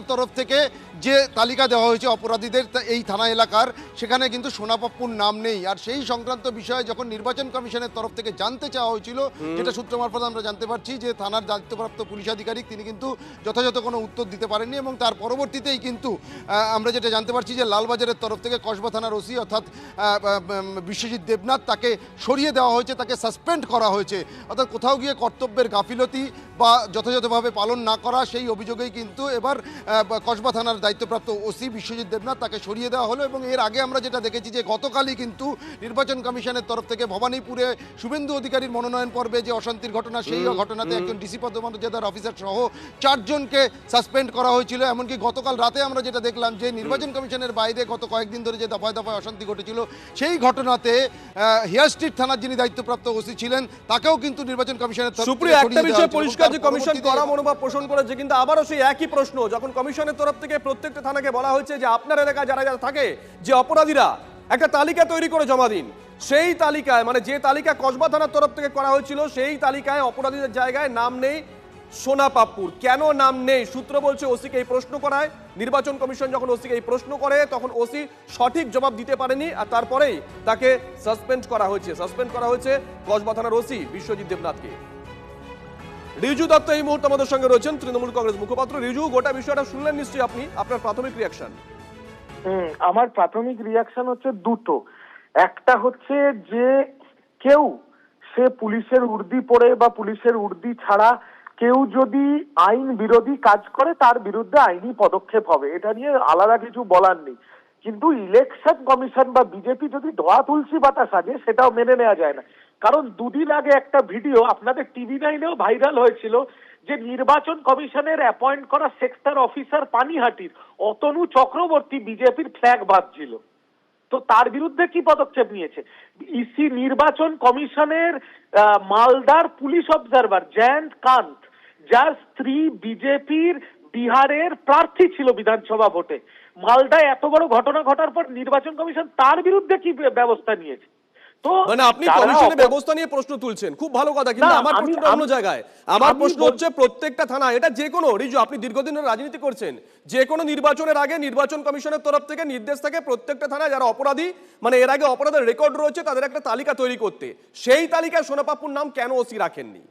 তরফ থেকে যে তালিকা দেওয়া হয়েছে অপরাধীদের এই থানা এলাকার, সেখানে কিন্তু সোনাপাপ্পুর নাম নেই। আর সেই সংক্রান্ত বিষয়ে যখন নির্বাচন কমিশনের তরফ থেকে জানতে চাওয়া হয়েছিল, যেটা সূত্র মারফত আমরা জানতে পারছি যে থানার দায়িত্বপ্রাপ্ত পুলিশ আধিকারিক তিনি কিন্তু যথাযথ কোনো উত্তর দিতে পারেননি, এবং তার পরবর্তীতেই কিন্তু আমরা যেটা জানতে পারছি যে লালবাজারের তরফ থেকে কসবা থানার ওসি অর্থাৎ বিশ্বজিৎ দেবনাথ তাকে সরিয়ে দেওয়া হয়েছে, তাকে সাসপেন্ড করা হয়েছে। অর্থাৎ কোথাও গিয়ে কর্তব্যের গাফিলতি বা যথাযথভাবে পালন না করা, সেই অভিযোগেই কিন্তু এবার কসবা থানার দায়িত্বপ্রাপ্ত ওসি বিশ্বজিৎ দেবনাথ তাকে সরিয়ে দেওয়া হলো। এবং এর আগে আমরা যেটা দেখেছি যে গতকালই কিন্তু নির্বাচন কমিশনের তরফ থেকে ভবানীপুরে শুভেন্দু অধিকারীর মনোনয়ন পর্বে যে অশান্তির ঘটনা, সেই ঘটনাতে একজন ডিসি পদমর্যাদার অফিসার সহ 4 জনকে সাসপেন্ড করা হয়েছিল। এমনকি গতকাল রাতে আমরা যেটা দেখলাম যে নির্বাচন কমিশনের বাইরে গত কয়েকদিন ধরে যে দফায় দফায় অশান্তি ঘটেছিল, সেই ঘটনাতে হেয়ার স্ট্রিট থানার যিনি দায়িত্বপ্রাপ্ত ওসি ছিলেন তাকেও কিন্তু নির্বাচন কমিশনের তরফ থেকে একটা বিষয় পরিষ্কার যে কমিশন কড়া মনোভাব পোষণ করেছে, কিন্তু আবারও সেই একই প্রশ্ন, যখন কমিশনের তরফ থেকে প্রত্যেকটা থানাকে বলা হয়েছে যে আপনার এলাকায় যারা যারা থাকে যে অপরাধীরা একটা তালিকা তৈরি করে জমা দিন, সেই তালিকায় মানে যে তালিকা কসবা থানার তরফ থেকে করা হয়েছিল সেই তালিকায় অপরাধীদের জায়গায় নাম নেই সোনাপাপ্পুর। কেন নাম নেই? সূত্র বলছে ওসিকে এই প্রশ্ন করায়, নির্বাচন কমিশন যখন ওসিকে এই প্রশ্ন করে তখন ওসি সঠিক জবাব দিতে পারেনি, আর তারপরেই তাকে সাসপেন্ড করা হয়েছে কসবা থানার ওসি বিশ্বজিৎ দেবনাথকে। রিজু দত্ত এই মুহূর্তে আমাদের সঙ্গে রয়েছেন, তৃণমূল কংগ্রেস মুখপাত্র। রিজু, গোটা বিষয়টা শুনলেন নিশ্চয়ই আপনি, আপনার প্রাথমিক রিয়াকশন? আমার প্রাথমিক রিয়াকশন হচ্ছে দুটো। একটা হচ্ছে যে কেউ সে পুলিশের উর্দি পরে বা পুলিশের উর্দি ছাড়া কেউ যদি আইন বিরোধী কাজ করে তার বিরুদ্ধে আইনি পদক্ষেপ হবে, এটা নিয়ে আলাদা কিছু বলার নেই। কিন্তু ইলেকশন কমিশন বা বিজেপি যদি ধোয়া তুলসী পাতা সাজে সেটাও মেনে নেওয়া যায় না। কারণ দুদিন আগে একটা ভিডিও আপনাদের TV9-এও ভাইরাল হয়েছিল যে নির্বাচন কমিশনের অ্যাপয়েন্ট করা সেক্টর অফিসার পানিহাটির অতনু চক্রবর্তী বিজেপির ফ্ল্যাগ বাঁধছিল। তো তার বিরুদ্ধে কি পদক্ষেপ নিয়েছে ইসি? নির্বাচন কমিশনের মালদার পুলিশ অবজারভার জয়ন্ত কান্ত, যার স্ত্রী বিজেপির বিহারের প্রার্থী ছিল বিধানসভা ভোটে, মালদায় এত বড় ঘটনা ঘটার পর নির্বাচন কমিশন তার বিরুদ্ধে কি ব্যবস্থা নিয়েছে? মানে আপনি কমিশনের ব্যবস্থা নিয়ে প্রশ্ন তুলছেন, খুব ভালো কথা, কিন্তু আমার প্রশ্নটা অন্য জায়গায়। আমার প্রশ্ন হচ্ছে প্রত্যেকটা থানা, এটা যে কোনো, রিজু আপনি দীর্ঘদিনের রাজনীতি করছেন, যে কোনো নির্বাচনের আগে নির্বাচন কমিশনের তরফ থেকে নির্দেশ থাকে প্রত্যেকটা থানায় যারা অপরাধী মানে এর আগে অপরাধের রেকর্ড রয়েছে তাদের একটা তালিকা তৈরি করতে। সেই তালিকায় সোনাপাপ্পুর নাম কেন ওসি রাখেননি?